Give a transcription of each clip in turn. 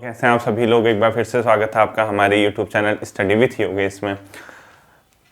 कैसे हैं आप सभी लोग। एक बार फिर से स्वागत है आपका हमारे YouTube channel study with Yogesh में।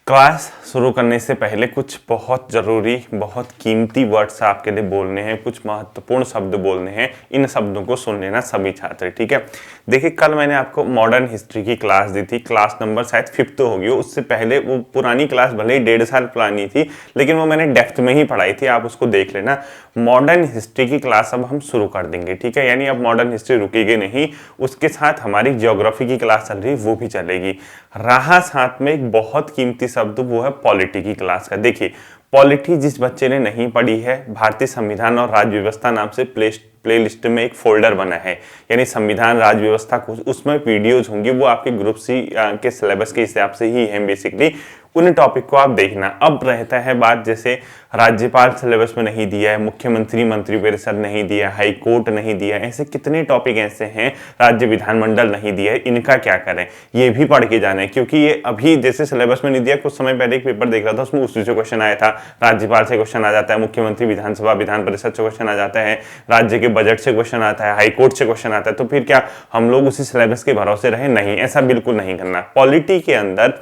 क्लास शुरू करने से पहले कुछ बहुत ज़रूरी, बहुत कीमती वर्ड्स आपके लिए बोलने हैं, कुछ महत्वपूर्ण शब्द बोलने हैं। इन शब्दों को सुन लेना सभी छात्र, ठीक है। देखिए, कल मैंने आपको मॉडर्न हिस्ट्री की क्लास दी थी, क्लास नंबर शायद 5th होगी। उससे पहले वो पुरानी क्लास भले ही 1.5 साल पुरानी थी, लेकिन वो मैंने डेप्थ में ही पढ़ाई थी, आप उसको देख लेना। मॉडर्न हिस्ट्री की क्लास अब हम शुरू कर देंगे, ठीक है। यानी अब मॉडर्न हिस्ट्री रुकेगी नहीं, उसके साथ हमारी ज्योग्राफी की क्लास चल रही है, वो भी चलेगी। रहा साथ में एक बहुत कीमती शब्द, वो है पॉलिटी की क्लास का। देखिए, पॉलिटी जिस बच्चे ने नहीं पढ़ी है, भारतीय संविधान और राज्य व्यवस्था नाम से प्लेलिस्ट में एक फोल्डर बना है, यानी संविधान राज्य व्यवस्था कुछ, उसमें वीडियोज होंगी, वो आपके ग्रुप सी के सिलेबस के हिसाब से ही है बेसिकली। उन टॉपिक को आप देखना। अब रहता है बात, जैसे राज्यपाल सिलेबस में नहीं दिया है, मुख्यमंत्री मंत्रिपरिषद नहीं दिया, हाई कोर्ट नहीं दिया, ऐसे कितने टॉपिक ऐसे हैं, राज्य विधानमंडल नहीं दिया है, इनका क्या करें, ये भी पढ़ के जाना है। क्योंकि ये अभी जैसे सिलेबस में नहीं दिया, कुछ समय पहले एक पेपर देख रहा था, उसमें उसी से क्वेश्चन आया था। राज्यपाल से क्वेश्चन आ जाता है, मुख्यमंत्री विधानसभा विधान परिषद से क्वेश्चन आ जाता है, राज्य के बजट से क्वेश्चन आता है, हाई कोर्ट से क्वेश्चन आता है। तो फिर क्या हम लोग उसी सिलेबस के भरोसे रहे? नहीं, ऐसा बिल्कुल नहीं करना। पॉलिटी के अंदर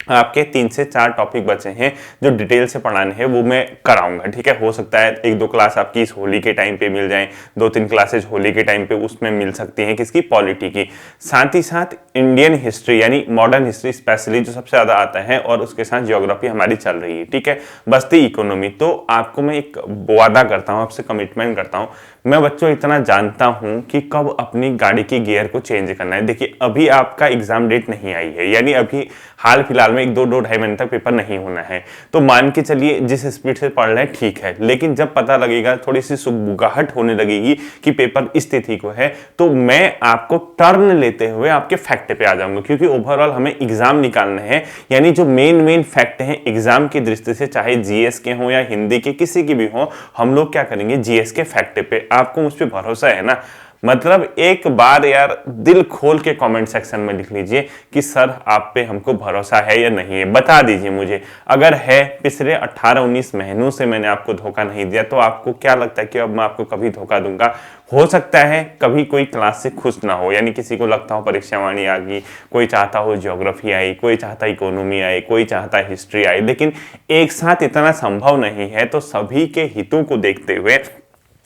आपके 3 से 4 टॉपिक बचे हैं जो डिटेल से पढ़ाने हैं, वो मैं कराऊंगा, ठीक है। हो सकता है 1-2 क्लास आपकी इस होली के टाइम पे मिल जाएं, 2-3 क्लासेज होली के टाइम पे उसमें मिल सकती हैं, किसकी? पॉलिटी की। साथ ही साथ इंडियन हिस्ट्री यानी मॉडर्न हिस्ट्री स्पेशली जो सबसे ज्यादा आता है, और उसके साथ ज्योग्राफी हमारी चल रही है, ठीक है। बस्ती इकोनॉमी। तो आपको मैं एक वादा करता हूँ, आपसे कमिटमेंट करता हूँ, मैं बच्चों इतना जानता हूं कि कब अपनी गाड़ी की गियर को चेंज करना है। देखिए, अभी आपका एग्जाम डेट नहीं आई है, यानी अभी हाल फिलहाल में 1-2-2.5 महीने तक पेपर नहीं होना है। तो मान के चलिए जिस स्पीड से पढ़ रहे हैं ठीक है, लेकिन जब पता लगेगा, थोड़ी सी सुगबुगाहट होने लगेगी कि पेपर इस तिथि को है, तो मैं आपको टर्न लेते हुए आपके फैक्ट पे आ जाऊंगा। क्योंकि ओवरऑल हमें एग्जाम निकालना है, यानी जो मेन फैक्ट हैं एग्जाम की दृष्टि से, चाहे जीएस के हों या हिंदी के किसी की भी हो, हम लोग क्या करेंगे? जीएस के फैक्ट पे। आपको मुझ पे भरोसा है ना? मतलब एक बार यार दिल खोल के कमेंट सेक्शन में लिख लीजिए कि सर आप पे हमको भरोसा है या नहीं है, बता दीजिए मुझे। अगर है, पिछले 18-19 महीनों से मैंने आपको धोखा नहीं दिया, तो आपको क्या लगता है कि अब मैं आपको कभी धोखा दूंगा? हो सकता है कभी कोई क्लास से खुश ना हो, यानी किसी को लगता हो परीक्षावाणी आ गई, कोई चाहता हो ज्योग्राफी आई, कोई चाहता इकोनॉमी आए, कोई चाहता हिस्ट्री आए, लेकिन एक साथ इतना संभव नहीं है। तो सभी के हितों को देखते हुए,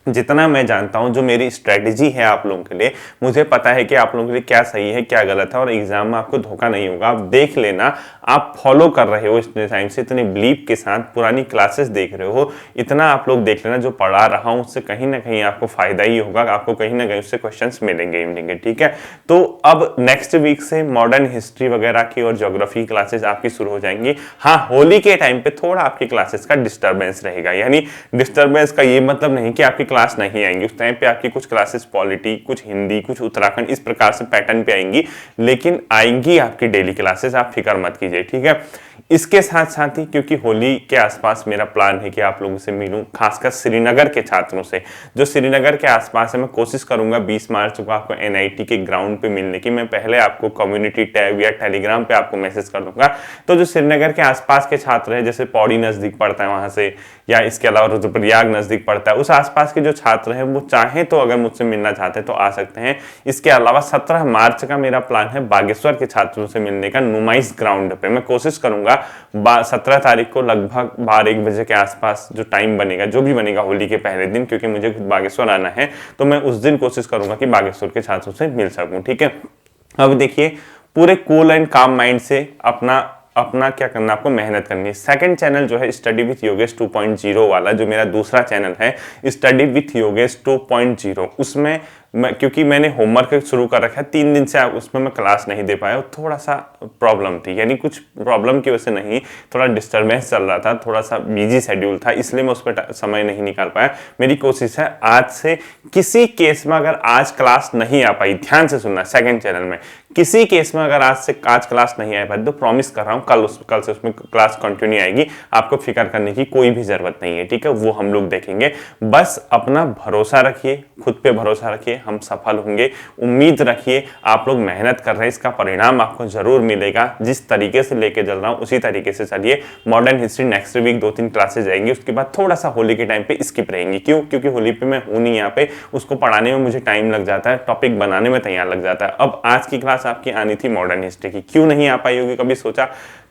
जितना मैं जानता हूं, जो मेरी स्ट्रेटेजी है आप लोगों के लिए, मुझे पता है कि आप लोगों के लिए क्या सही है क्या गलत है, और एग्जाम में आपको धोखा नहीं होगा। आप देख लेना, आप फॉलो कर रहे हो इतने टाइम से, इतने बिलीव के साथ पुरानी क्लासेस देख रहे हो, इतना आप लोग देख लेना, जो पढ़ा रहा हूं उससे कहीं ना कहीं आपको फायदा ही होगा, आपको कहीं ना कहीं उससे क्वेश्चंस मिलेंगे, ठीक है। तो अब नेक्स्ट वीक से मॉडर्न हिस्ट्री वगैरह की और ज्योग्राफी क्लासेस आपकी शुरू हो जाएंगी। हाँ, होली के टाइम पे थोड़ा आपकी क्लासेस का डिस्टर्बेंस रहेगा, यानी डिस्टर्बेंस का ये मतलब नहीं कि आपकी क्लास नहीं आएंगी। उस टाइम पे आपकी कुछ क्लासेस पॉलिटी, कुछ हिंदी, कुछ उत्तराखंड, इस प्रकार से पैटर्न पे आएंगी, लेकिन आएंगी आपकी डेली क्लासेस, आप फिक्र मत कीजिए, ठीक है। इसके साथ साथ ही, क्योंकि होली के आसपास मेरा प्लान है कि आप लोगों से मिलूं, खासकर श्रीनगर के छात्रों से जो श्रीनगर के आसपास है। मैं कोशिश करूंगा 20 मार्च को आपको एनआईटी के ग्राउंड पे मिलने की। मैं पहले आपको कम्युनिटी टैब या टेलीग्राम पे आपको मैसेज कर दूंगा। तो जो श्रीनगर के आसपास के छात्र हैं, जैसे पौड़ी नजदीक पड़ता है वहां से, या इसके अलावा रुद्रप्रयाग नजदीक पड़ता है, उस आसपास के जो छात्र हैं वो चाहें तो अगर मुझसे मिलना चाहते हैं तो आ सकते हैं। इसके अलावा 17 मार्च का मेरा प्लान है बागेश्वर के छात्रों से मिलने का, नुमाइश ग्राउंड पे। मैं कोशिश करूंगा 17 तारीख को लगभग 12-1 बजे के आसपास, जो टाइम बनेगा, जो भी बनेगा होली के पहले दिन, क्योंकि मुझे बागेश्वर आना है, तो मैं उस दिन कोशिश करूंगा कि बागेश्वर के छात्रों से मिल सकूं, ठीक है। अब देखिए, पूरे कूल एंड काम माइंड से अपना क्या करना, आपको मेहनत करनी है। सेकंड चैनल जो है स्टडी विथ योगेश 2.0 वाला, जो मेरा दूसरा चैनल है स्टडी विथ योगेश 2.0, उसमें क्योंकि मैंने होमवर्क शुरू कर रखा है 3 दिन से, उसमें मैं क्लास नहीं दे पाया, थोड़ा सा प्रॉब्लम थी, यानी कुछ प्रॉब्लम की वजह से नहीं, थोड़ा डिस्टर्बेंस चल रहा था, थोड़ा सा बिजी शेड्यूल था, इसलिए मैं उस पर समय नहीं निकाल पाया। मेरी कोशिश है आज से, किसी केस में अगर आज क्लास नहीं आ पाई, ध्यान से सुनना, सेकंड चैनल में किसी केस में अगर आज क्लास नहीं आ पाई, तो प्रॉमिस कर रहा हूँ कल से उसमें क्लास कंटिन्यू आएगी। आपको फिक्र करने की कोई भी जरूरत नहीं है, ठीक है। वो हम लोग देखेंगे, बस अपना भरोसा रखिए, खुद पे भरोसा रखिए, हम सफल होंगे। उम्मीद रखिए, आप लोग मेहनत कर रहे हैं, इसका परिणाम आपको जरूर मिलेगा। जिस तरीके से लेके चल रहा हूँ उसी तरीके से चलिए। Modern history next week 2-3 classes जाएंगी, उसके बाद थोड़ा सा होली के टाइम पे स्किप रहेंगी। क्यों? क्योंकि होली पे मैं हूँ नहीं यहाँ पे, उसको पढ़ाने में मुझे टाइम लग जाता है, टॉपिक बनाने में तैयार लग जाता है। अब आज की क्लास आपकी आनी थी मॉडर्न हिस्ट्री की, क्यों नहीं आ पाई होगी? कभी सोचा?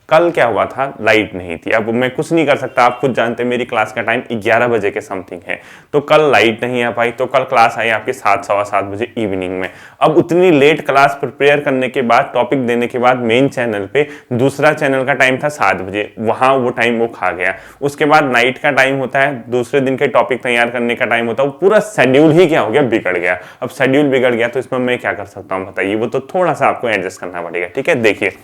कल क्या हुआ था, लाइट नहीं थी। अब मैं कुछ नहीं कर सकता, आप खुद जानते हैं मेरी क्लास का टाइम 11 बजे के समथिंग है, तो कल लाइट नहीं आ पाई, तो कल क्लास आई आपके 7-7:15 बजे इवनिंग में। अब उतनी लेट क्लास प्रिपेयर करने के बाद, टॉपिक देने के बाद मेन चैनल पे दूसरा चैनल का टाइम था 7 बजे, वहां वो टाइम वो खा गया। उसके बाद नाइट का टाइम होता है, दूसरे दिन के टॉपिक तैयार करने का टाइम होता है, वो पूरा शेड्यूल ही क्या हो गया, बिगड़ गया। अब शेड्यूल बिगड़ गया तो इसमें मैं क्या कर सकता हूँ बताइए? वो तो थोड़ा सा आपको एडजस्ट करना पड़ेगा, ठीक है। देखिए,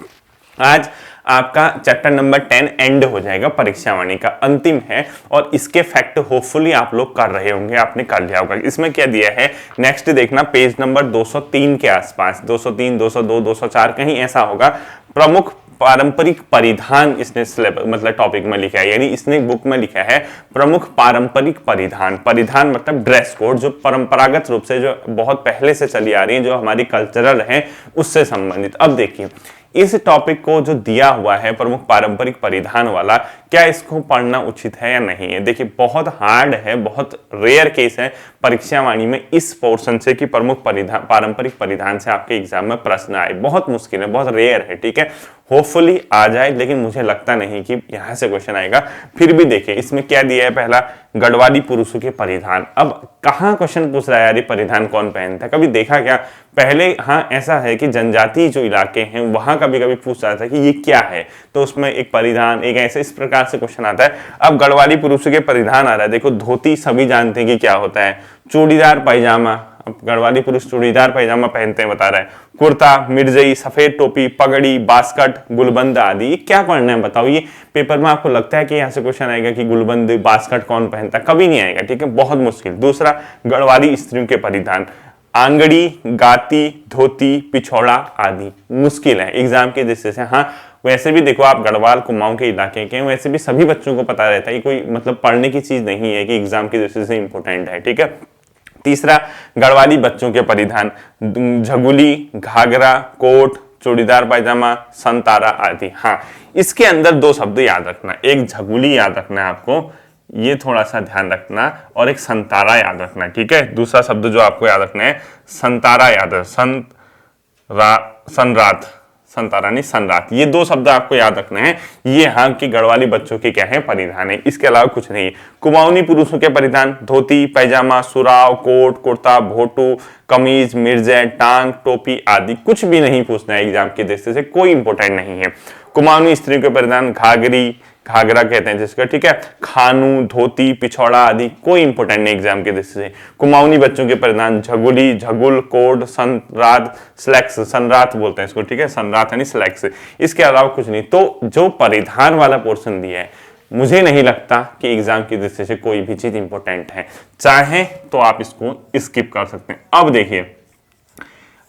आज आपका चैप्टर नंबर 10 एंड हो जाएगा, परीक्षा वाणी का अंतिम है, और इसके फैक्ट होपफुली आप लोग कर रहे होंगे, आपने कर लिया होगा। इसमें क्या दिया है नेक्स्ट देखना, पेज नंबर 203 के आसपास, 203, 202, 204 कहीं ऐसा होगा। प्रमुख पारंपरिक परिधान इसने सिलेबस मतलब टॉपिक में लिखा है, यानी इसने बुक में लिखा है प्रमुख पारंपरिक परिधान। परिधान मतलब ड्रेस कोड, जो परंपरागत रूप से जो बहुत पहले से चली आ रही है, जो हमारी कल्चरल है उससे संबंधित। अब देखिए, इस टॉपिक को जो दिया हुआ है प्रमुख पारंपरिक परिधान वाला, क्या इसको पढ़ना उचित है या नहीं है? देखिए, बहुत हार्ड है, बहुत रेयर केस है परीक्षा वाणी में इस पोर्शन से कि प्रमुख परिधान पारंपरिक परिधान से आपके एग्जाम में प्रश्न आए। बहुत मुश्किल है, बहुत रेयर है, ठीक है। होपफुली आ जाए, लेकिन मुझे लगता नहीं कि यहां से क्वेश्चन आएगा। फिर भी देखिए इसमें क्या दिया है, पहला गढ़वाली पुरुषों के परिधान। अब कहां क्वेश्चन पूछ रहा है यार, ये परिधान कौन पहनता है? कभी देखा क्या पहले? हाँ, ऐसा है कि जनजाति जो इलाके हैं वहां कभी कभी पूछ रहा था कि ये क्या है, तो उसमें एक परिधान, एक ऐसे इस प्रकार से क्वेश्चन आता है। अब गढ़वाली पुरुषों के परिधान आ रहा है। देखो, धोती सभी जानते हैं कि क्या होता है, चूड़ीदार पैजामा। अब गढ़वाली पुरुष चूड़ीदार पैजामा पहनते हैं, बता रहा है। कुर्ता, मिर्जई, सफेद टोपी, पगड़ी, बास्कट, गुलबंद आदि। ये क्या पढ़ना है बताओ? ये पेपर में आपको लगता है कि यहाँ से क्वेश्चन आएगा कि गुलबंद बास्कट कौन पहनता है? कभी नहीं आएगा, ठीक है, बहुत मुश्किल। दूसरा, गढ़वाली स्त्रियों के परिधान, आंगड़ी, गाती, धोती, पिछौड़ा आदि। मुश्किल है एग्जाम के दृष्टि से। हाँ, वैसे भी देखो, आप गढ़वाल कुमाऊं के इलाके के, वैसे भी सभी बच्चों को पता रहता है, कोई मतलब पढ़ने की चीज नहीं है कि एग्जाम की दृष्टि से इंपॉर्टेंट है, ठीक है। तीसरा, गढ़वाली बच्चों के परिधान, झगुली, घाघरा, कोट, चूड़ीदार पैजामा, संतारा आदि। हाँ, इसके अंदर 2 शब्द याद रखना, एक झगुली याद रखना है आपको, ये थोड़ा सा ध्यान रखना, और एक संतारा याद रखना, ठीक है। दूसरा शब्द जो आपको याद रखना है, संतारा याद है, सनरात, संतारा नहीं सनरात, ये 2 शब्द आपको याद रखना है। ये यहाँ की गढ़वाली बच्चों के क्या है, परिधान है, इसके अलावा कुछ नहीं। कुमाऊनी पुरुषों के परिधान, धोती, पैजामा, सुराव, कोट, कुर्ता, भोटू, कमीज, मिर्जे, टांग, टोपी आदि। कुछ भी नहीं पूछना है एग्जाम की दृष्टि से, कोई इंपोर्टेंट नहीं है। कुमाऊनी स्त्रियों के परिधान, घाघरी, घाघरा कहते हैं जिसका, ठीक है, खानू, धोती, पिछौड़ा आदि। कोई इंपोर्टेंट नहीं एग्जाम के दृष्टि से। कुमाऊनी बच्चों के परिधान, झगुली, झगुल, कोड, सनरात, स्लैक्स, सनरात बोलते हैं इसको, ठीक है, सनरात यानी स्लैक्स। इसके अलावा कुछ नहीं। तो जो परिधान वाला पोर्शन दिया है, मुझे नहीं लगता कि एग्जाम की दृष्टि से कोई भी चीज इंपॉर्टेंट है। चाहे तो आप इसको स्किप कर सकते हैं। अब देखिए,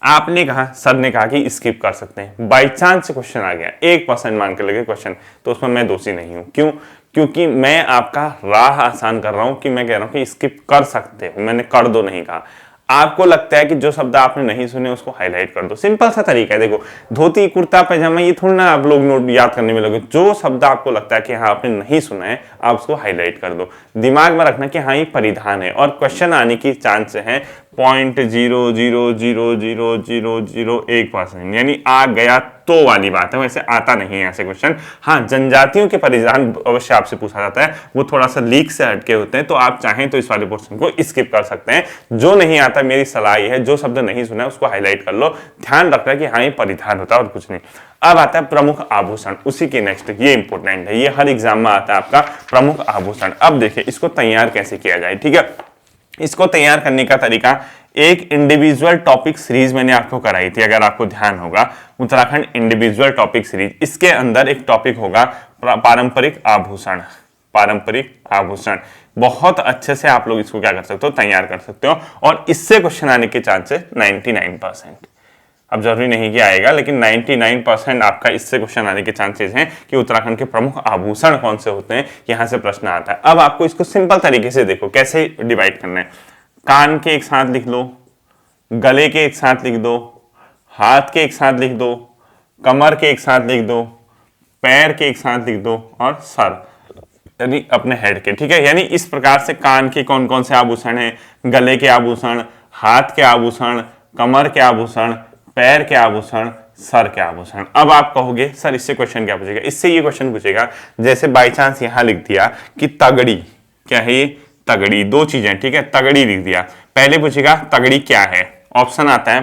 आपने कहा, सर ने कहा कि स्किप कर सकते हैं, बाई चांस क्वेश्चन आ गया, 1% मान के लगे क्वेश्चन, तो उसमें मैं दोषी नहीं हूं। क्यों? क्योंकि मैं आपका राह आसान कर रहा हूं, कि मैं कह रहा हूं कि स्किप कर सकते हो, मैंने कर दो नहीं कहा। आपको लगता है कि जो शब्द आपने नहीं सुने उसको हाईलाइट कर दो, सिंपल सा तरीका है। देखो, धोती, कुर्ता, पैजामा, ये थोड़ा ना आप लोग नोट याद करने में लगे। जो शब्द आपको लगता है कि हाँ आपने नहीं सुना है, आप उसको हाईलाइट कर दो। दिमाग में रखना कि हाँ ये परिधान है, और क्वेश्चन आने की चांस है 0.0000001%, यानी आ गया तो वाली बात है, वैसे आता नहीं है ऐसे क्वेश्चन। हाँ, जनजातियों के परिधान अवश्य आपसे पूछा जाता है, वो थोड़ा सा लीक से हटके होते हैं, तो आप चाहें तो इस वाले पोर्शन को स्किप कर सकते हैं। जो नहीं आता, मेरी सलाह है, जो शब्द नहीं सुना उसको हाईलाइट कर लो, ध्यान रखना कि हाँ ये परिधान होता है और कुछ नहीं। अब आता है प्रमुख आभूषण, उसी के नेक्स्ट, ये इंपॉर्टेंट है, ये हर एग्जाम में आता है आपका प्रमुख आभूषण। अब देखिए इसको तैयार कैसे किया जाए, ठीक है। इसको तैयार करने का तरीका, एक इंडिविजुअल टॉपिक सीरीज मैंने आपको कराई थी, अगर आपको ध्यान होगा, उत्तराखंड इंडिविजुअल टॉपिक सीरीज। इसके अंदर एक टॉपिक होगा पारंपरिक आभूषण। पारंपरिक आभूषण बहुत अच्छे से आप लोग इसको क्या कर सकते हो, तैयार कर सकते हो, और इससे क्वेश्चन आने के चांसेस 99%। अब जरूरी नहीं कि आएगा, लेकिन 99% आपका इससे क्वेश्चन आने के चांसेस हैं कि उत्तराखंड के प्रमुख आभूषण कौन से होते हैं, यहां से प्रश्न आता है। अब आपको इसको सिंपल तरीके से देखो कैसे डिवाइड करना है। कान के एक साथ लिख लो, गले के एक साथ लिख दो, हाथ के एक साथ लिख दो, कमर के एक साथ लिख दो, पैर के एक साथ लिख दो और सर यानी अपने हेड के। ठीक है, यानी इस प्रकार से कान के कौन कौन से आभूषण हैं, गले के आभूषण, हाथ के आभूषण, कमर के आभूषण, पैर के आभूषण, सर के आभूषण। अब आप कहोगे सर इससे क्वेश्चन क्या पूछेगा? इससे ये क्वेश्चन पूछेगा जैसे बाई चांस यहां लिख दिया कि तगड़ी, क्या है ये? तगड़ी। दो चीजें, ठीक है, तगड़ी लिख दिया। पहले पूछेगा तगड़ी क्या है? ऑप्शन आता है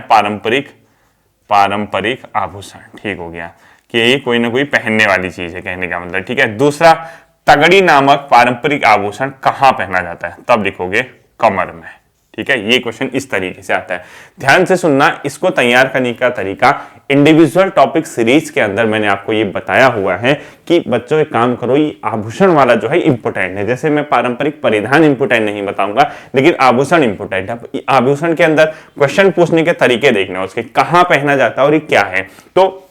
पारंपरिक आभूषण। ठीक हो गया कि ये कोई ना कोई पहनने वाली चीज है, कहने का मतलब। ठीक है, दूसरा तगड़ी नामक पारंपरिक आभूषण कहाँ पहना जाता है? तब लिखोगे कमर में। ठीक है, ये क्वेश्चन इस तरीके से आता है। ध्यान से सुनना, इसको तैयार करने का तरीका इंडिविजुअल टॉपिक सीरीज के अंदर मैंने आपको ये बताया हुआ है कि बच्चों एक काम करो, ये आभूषण वाला जो है इंपोर्टेंट है। जैसे मैं पारंपरिक परिधान इंपोर्टेंट नहीं बताऊंगा, लेकिन आभूषण इंपोर्टेंट है। आभूषण के अंदर क्वेश्चन पूछने के तरीके देखना, उसके कहाँ पहना जाता है और ये क्या है। तो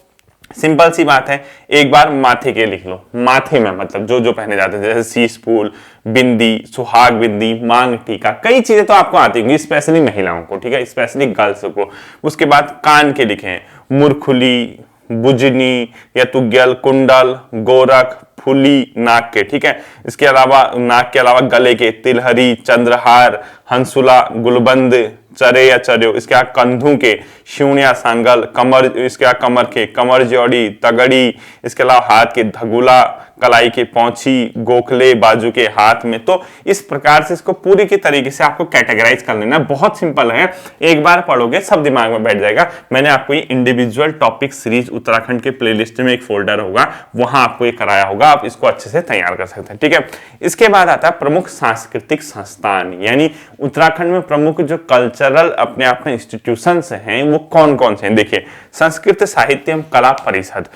सिंपल सी बात है, एक बार माथे के लिख लो। माथे में मतलब जो जो पहने जाते हैं, जैसे शीश फूल, बिंदी, सुहाग बिंदी, मांग टीका, कई चीजें तो आपको आती होंगी, स्पेशली महिलाओं को। ठीक है, स्पेशली गर्ल्स को। उसके बाद कान के लिखे हैं, मुरखुली, बुजनी या तुग्यल, कुंडल, गोरख, फुली, नाक के। ठीक है, इसके अलावा नाक के अलावा गले के तिलहरी, चंद्रहार, हंसुला, गुलबंद, चरे या चर्यो, इसके यहाँ कंधों के, शिवनिया सांगल, कमर, इसके यहाँ कमर के, कमर जोड़ी, तगड़ी, इसके अलावा हाथ के धगुला, कलाई के पौंची, गोखले, बाजू के हाथ में। तो इस प्रकार से इसको पूरी के तरीके से आपको कैटेगराइज कर लेना। बहुत सिंपल है, एक बार पढ़ोगे सब दिमाग में बैठ जाएगा। मैंने आपको ये इंडिविजुअल टॉपिक सीरीज उत्तराखंड के प्लेलिस्ट में एक फोल्डर होगा, वहां आपको ये कराया होगा, आप इसको अच्छे से तैयार कर सकते हैं। ठीक है, इसके बाद आता है प्रमुख सांस्कृतिक संस्थान, यानी उत्तराखंड में प्रमुख जो कल्चरल अपने आप में इंस्टीट्यूशंस हैं वो कौन कौन से हैं। देखिए, संस्कृत साहित्य एवं कला परिषद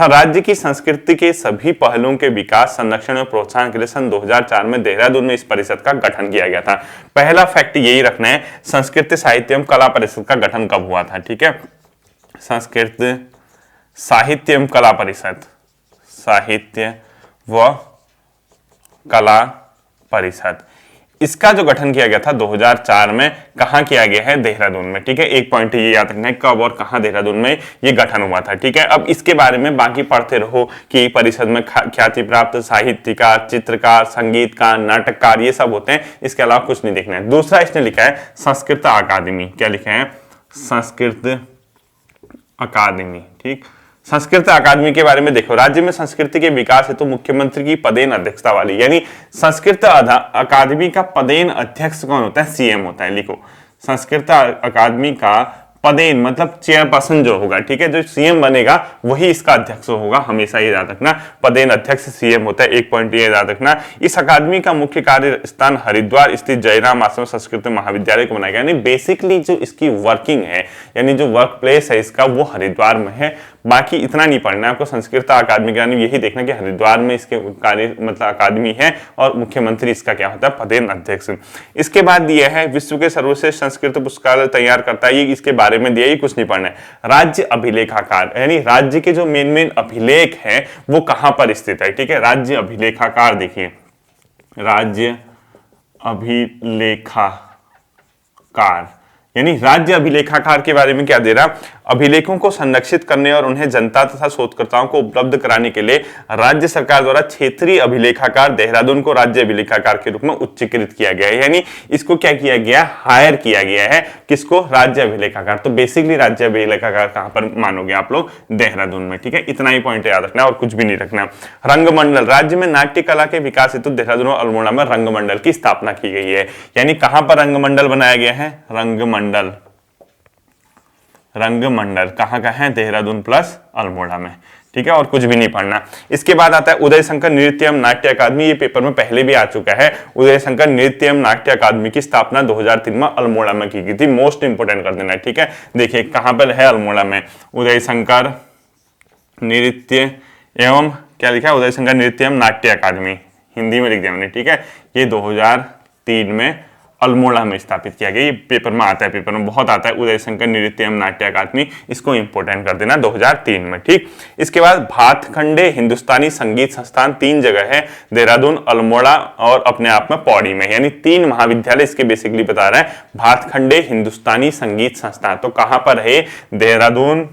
राज्य की संस्कृति के सभी पहलुओं के विकास, संरक्षण और प्रोत्साहन के लिए सन 2004 में देहरादून में इस परिषद का गठन किया गया था। पहला फैक्ट यही रखना है, संस्कृत साहित्य एवं कला परिषद का गठन कब हुआ था? ठीक है, संस्कृत साहित्य एवं कला परिषद, साहित्य व कला परिषद, इसका जो गठन किया गया था 2004 में, कहां किया गया है? देहरादून में। ठीक है, एक पॉइंट ये याद रखना है, कब और कहां देहरादून में ये गठन हुआ था। ठीक है, अब इसके बारे में बाकी पढ़ते रहो कि परिषद में ख्याति प्राप्त साहित्यकार, चित्रकार, संगीतकार, नाटककार, ये सब होते हैं। इसके अलावा कुछ नहीं देखना है। दूसरा इसने लिखा है संस्कृत अकादमी। क्या लिखा है? संस्कृत अकादमी। ठीक, संस्कृत अकादमी के बारे में देखो, राज्य में संस्कृति के विकास हेतु मुख्यमंत्री की पदेन अध्यक्षता वाली, यानी संस्कृत अकादमी का पदेन अध्यक्ष कौन होता है? सीएम होता है। लिखो, संस्कृत अकादमी का पदेन मतलब चेयरपर्सन जो होगा, ठीक है, जो सीएम बनेगा वही इसका अध्यक्ष होगा, हमेशा ये याद रखना। पदेन अध्यक्ष सीएम होता है, एक पॉइंट ये याद रखना। इस अकादमी का मुख्य कार्य स्थान हरिद्वार स्थित जयराम आश्रम संस्कृत महाविद्यालय को बनाया गया, यानी बेसिकली जो इसकी वर्किंग है, यानी जो वर्क प्लेस है इसका, वो हरिद्वार में है। बाकी इतना नहीं पढ़ना है आपको संस्कृत अकादमी के, यानी यही देखना कि हरिद्वार में इसके कार्य मतलब अकादमी है और मुख्यमंत्री इसका क्या होता है? पदेन अध्यक्ष। इसके बाद दिया है विश्व के सर्वश्रेष्ठ संस्कृत पुस्तकालय तैयार करता है, ये इसके बारे में दिया, ये कुछ नहीं पढ़ना है। राज्य अभिलेखाकार, यानी राज्य के जो मेन अभिलेख है वो कहां पर स्थित है? ठीक है, राज्य अभिलेखाकार, देखिए राज्य अभिलेखाकार, यानी राज्य अभिलेखाकार के बारे में क्या दे रहा? अभिलेखों को संरक्षित करने और उन्हें जनता तथा शोधकर्ताओं को उपलब्ध कराने के लिए राज्य सरकार द्वारा क्षेत्रीय अभिलेखाकार देहरादून को राज्य अभिलेखाकार के रूप में उच्चीकृत किया गया है। यानी इसको क्या किया गया? हायर किया गया है। किसको? राज्य अभिलेखाकार। तो बेसिकली राज्य अभिलेखाकार कहां पर मानोगे आप लोग? देहरादून में। ठीक है, इतना ही पॉइंट याद रखना और कुछ भी नहीं रखना। रंगमंडल, राज्य में नाट्य कला के विकास हेतु देहरादून और अल्मोड़ा में रंगमंडल की स्थापना की गई है। यानी कहां पर रंगमंडल बनाया गया है? रंगमंडल, रंगमंडल कहां का है? देहरादून प्लस अल्मोड़ा में। ठीक है, और कुछ भी नहीं पढ़ना। इसके बाद आता है उदय शंकर नृत्य एवं नाट्य अकादमी, ये पेपर में पहले भी आ चुका है। उदय शंकर नृत्य एवं नाट्य अकादमी की स्थापना 2003 में अल्मोड़ा में की गई थी। मोस्ट इंपोर्टेंट कर देना। ठीक है, देखिए कहां पर है? अल्मोड़ा में। उदय शंकर नृत्य एवं क्या लिखा है? उदय शंकर नृत्य एवं नाट्य अकादमी, हिंदी में लिख दिया मैंने। ठीक है, ये 2003 में अल्मोड़ा में स्थापित किया गया। ये पेपर में आता है, पेपर में बहुत आता है, उदय शंकर नृत्य एवं नाट्य अकादमी, इसको इंपोर्टेंट कर देना 2003 में। ठीक, इसके बाद भातखंडे हिंदुस्तानी संगीत संस्थान 3 जगह है, देहरादून, अल्मोड़ा और अपने आप में पौड़ी में, यानी 3 महाविद्यालय इसके बेसिकली बता रहा है। भातखंडे हिंदुस्तानी संगीत संस्थान तो कहां पर है? देहरादून,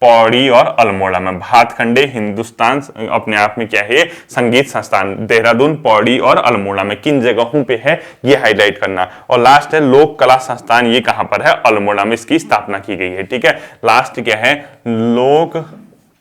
पौड़ी और अल्मोड़ा में। भातखंडे हिंदुस्तान अपने आप में क्या है? संगीत संस्थान, देहरादून, पौड़ी और अल्मोड़ा में। किन जगहों पे है ये हाईलाइट करना। और लास्ट है लोक कला संस्थान, ये कहां पर है? अल्मोड़ा में इसकी स्थापना की गई है। ठीक है, लास्ट क्या है? लोक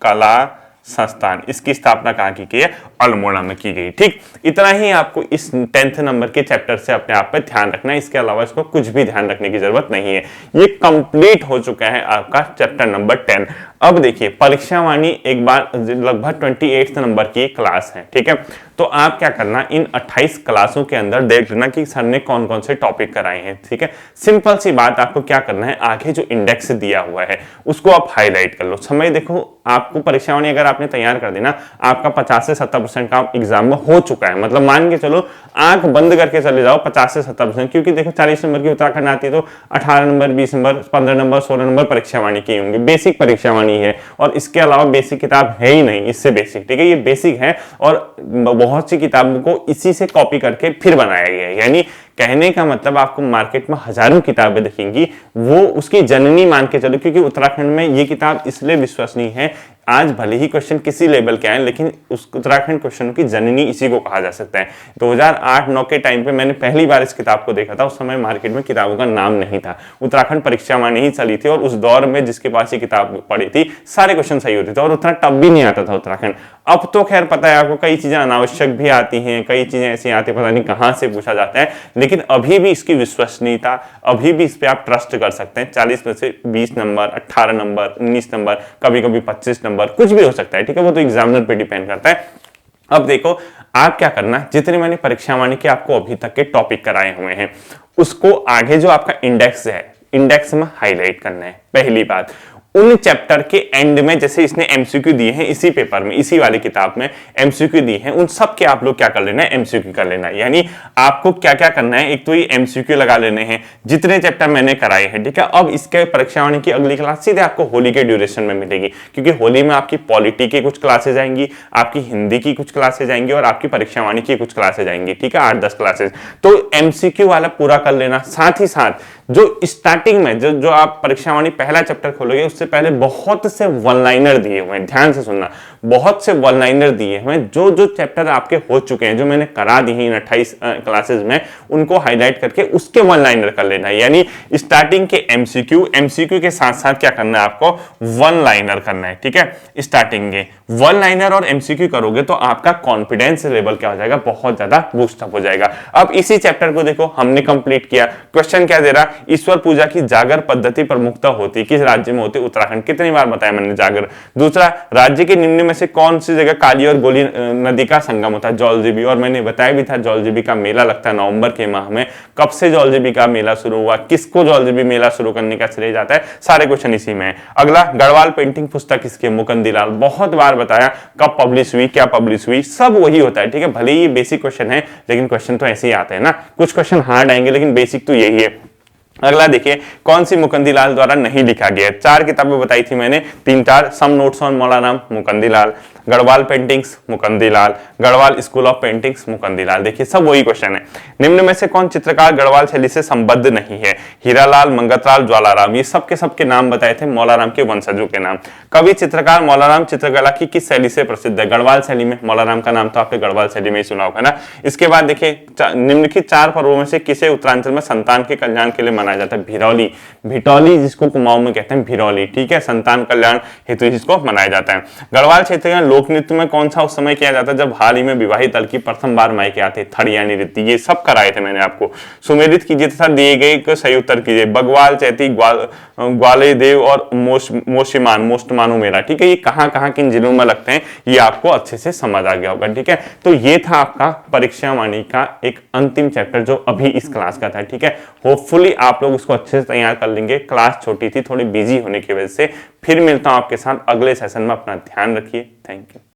कला संस्थान, इसकी स्थापना कहां की गई है? अल्मोड़ा में की गई। ठीक, इतना ही आपको इस 10th नंबर के चैप्टर से अपने आप पे ध्यान रखना है, इसके अलावा इसको कुछ भी ध्यान रखने की जरूरत नहीं है। ये कंप्लीट हो चुका है आपका चैप्टर नंबर 10। अब देखिए परीक्षा वाणी एक बार लगभग 28 नंबर की क्लास है। ठीक है, तो आप क्या करना, इन 28 क्लासों के अंदर देख लेना कि सर ने कौन कौन से टॉपिक कराए हैं। ठीक है, सिंपल सी बात, आपको क्या करना है, आगे जो इंडेक्स दिया हुआ है उसको आप हाईलाइट कर लो। समय देखो, आपको परीक्षा वाणी अगर आपने तैयार कर देना, आपका 50 से 70% काम एग्जाम में हो चुका है। मतलब मान के चलो, आंख बंद करके चले जाओ 50 से 70%, क्योंकि देखो 40 नंबर की उत्तराखंड आती है तो 18 नंबर, 20 नंबर, 15 नंबर, 16 नंबर परीक्षा वाणी की होंगी। बेसिक परीक्षा वाणी है और इसके अलावा बेसिक किताब है ही नहीं इससे बेसिक। ठीक है, ये बेसिक है और बहुत सी किताबों को इसी से कॉपी करके फिर बनाया गया है। यानी कहने का मतलब आपको मार्केट में हजारों किताबें दिखेंगी, वो उसकी जननी मान के चलो, क्योंकि उत्तराखंड में ये किताब इसलिए विश्वसनीय है। आज भले ही क्वेश्चन किसी लेवल के आए, लेकिन उस उत्तराखंड क्वेश्चन की जननी इसी को कहा जा सकता है। 2008-9 के टाइम पे मैंने पहली बार इस किताब को देखा था, उस समय मार्केट में किताबों का नाम नहीं था, उत्तराखंड परीक्षा वाणी ही चली थी और उस दौर में जिसके पास ये किताब पढ़ी थी सारे क्वेश्चन सही होते थे और उतना टफ भी नहीं आता था उत्तराखंड। अब तो खैर पता है आपको, कई चीजें अनावश्यक भी आती हैं, कई चीजें ऐसी आती है पता नहीं कहां से पूछा जाता है, लेकिन अभी भी इसकी विश्वसनीयता, अभी भी इस पे आप ट्रस्ट कर सकते हैं। 40 में से 20 नंबर, 18 नंबर, 19 नंबर, कभी कभी 25 नंबर, कुछ भी हो सकता है। ठीक है, वो तो एग्जामिनर पे डिपेंड करता है। अब देखो आप क्या करना, जितने मैंने परीक्षा वाणी के आपको अभी तक के टॉपिक कराए हुए हैं उसको आगे जो आपका इंडेक्स है, इंडेक्स में हाईलाइट करना है। पहली बात, उन चैप्टर के एंड में जैसे इसने एमसीक्यू दिए हैं इसी पेपर में, इसी वाली किताब में एमसीक्यू दिए हैं, उन सब के आप लोग क्या कर लेना है? एमसीक्यू कर लेना है। यानी आपको क्या क्या करना है, एक तो ये एमसीक्यू लगा लेने हैं जितने चैप्टर मैंने कराए हैं। ठीक है, अब इसके परीक्षा वाणी की अगली क्लास सीधे आपको होली के ड्यूरेशन में मिलेगी, क्योंकि होली में आपकी पॉलिटी की कुछ क्लासेज आएंगी, आपकी हिंदी की कुछ क्लासेज आएंगी और आपकी परीक्षा वाणी की कुछ क्लासेज आएंगी। ठीक है, 8-10 क्लासेज, तो एमसीक्यू वाला पूरा कर लेना। साथ ही साथ जो स्टार्टिंग में जो आप परीक्षा वाणी पहला चैप्टर खोलोगे उससे पहले बहुत से वन लाइनर दिए हुए हैं, ध्यान से सुनना, बहुत से वन लाइनर दिए हुए हैं। जो जो चैप्टर आपके हो चुके हैं, जो मैंने करा दी है इन 28 क्लासेस में, उनको हाईलाइट करके उसके वन लाइनर कर लेना है। यानी स्टार्टिंग के एमसीक्यू के साथ साथ क्या करना है आपको? वन लाइनर करना है। ठीक है, स्टार्टिंग के वन लाइनर और एमसीक्यू करोगे तो आपका कॉन्फिडेंस लेवल क्या हो जाएगा? बहुत ज्यादा बूस्टअप हो जाएगा। अब इसी चैप्टर को देखो हमने कंप्लीट किया। क्वेश्चन क्या दे रहा? ईश्वर पूजा की जागर पद्धति प्रमुखता होती किस राज्य में होती? उत्तराखंड। कितनी बार बताया मैंने जागर। दूसरा, राज्य के निम्न में से कौन सी जगह काली और गोली नदी का संगम होता है? जौलजीबी। और मैंने बताया भी था जौलजीबी का मेला लगता है नवंबर के माह में। कब से जौलजीबी का मेला शुरू हुआ? किसको जौलजीबी मेला शुरू करने का श्रेय जाता है? सारे क्वेश्चन इसी में है। अगला, गढ़वाल पेंटिंग पुस्तक किसकी? मुकुंदीलाल। बहुत बार बताया, कब पब्लिश हुई, क्या पब्लिश हुई, सब वही होता है। ठीक है, भले ही ये बेसिक क्वेश्चन है लेकिन क्वेश्चन तो ऐसे ही आते हैं ना, कुछ क्वेश्चन हार्ड आएंगे लेकिन बेसिक तो यही है। अगला देखिए, कौन सी मुकुंदीलाल द्वारा नहीं लिखा गया? 4 किताबें बताई थी मैंने, 3-4, some notes on Maulana Mukundilal, Garhwal paintings Mukundilal, Garhwal school of paintings Mukundilal. देखिए सब वही क्वेश्चन है। निम्न में से कौन चित्रकार गढ़वाल शैली से संबद्ध नहीं है? हीरालाल, मंगतलाल, ज्वालाराम। ये सबके सबके नाम बताए थे, मौलाराम के वंशजों के नाम। कवि चित्रकार मौलाराम चित्रकला की किस शैली से प्रसिद्ध है? गढ़वाल शैली में। मौलाराम का नाम तो आपने गढ़वाल शैली में ही सुना होगा ना। इसके बाद देखिए, निम्नलिखित 4 पर्वों में से किसे उत्तरांचल में संतान के कल्याण के लिए मनाया जाता है? भिरौली। भिटौली जिसको कुमाऊं में कहते हैं भिरौली। ठीक है, संतान कल्याण हेतु जिसको मनाया जाता है। गढ़वाल क्षेत्र में लोक नृत्य में कौन सा उस समय किया जाता है जब हाल ही में विवाहित दल की प्रथम बार मायके आते? थड़िया नृत्य। ये सब कराए थे मैंने आपको। सुमेलित कीजिए तथा दिए गए को सही उत्तर कीजिए। बगवाल, चैती, ग्वालेदेव और मोस्टमानु मेला। ठीक है, ये कहाँ कहाँ किन जिलों में लगते हैं ये आपको अच्छे से समझ आ गया होगा। ठीक है, तो ये था आपका परीक्षा वाणी का एक अंतिम चैप्टर जो अभी इस क्लास का था। ठीक है, होपफुली आप लोग उसको अच्छे से तैयार कर लेंगे। क्लास छोटी थी, थोड़ी बिजी होने की वजह से। फिर मिलता हूं आपके साथ अगले सेशन में। अपना ध्यान रखिए। Thank you.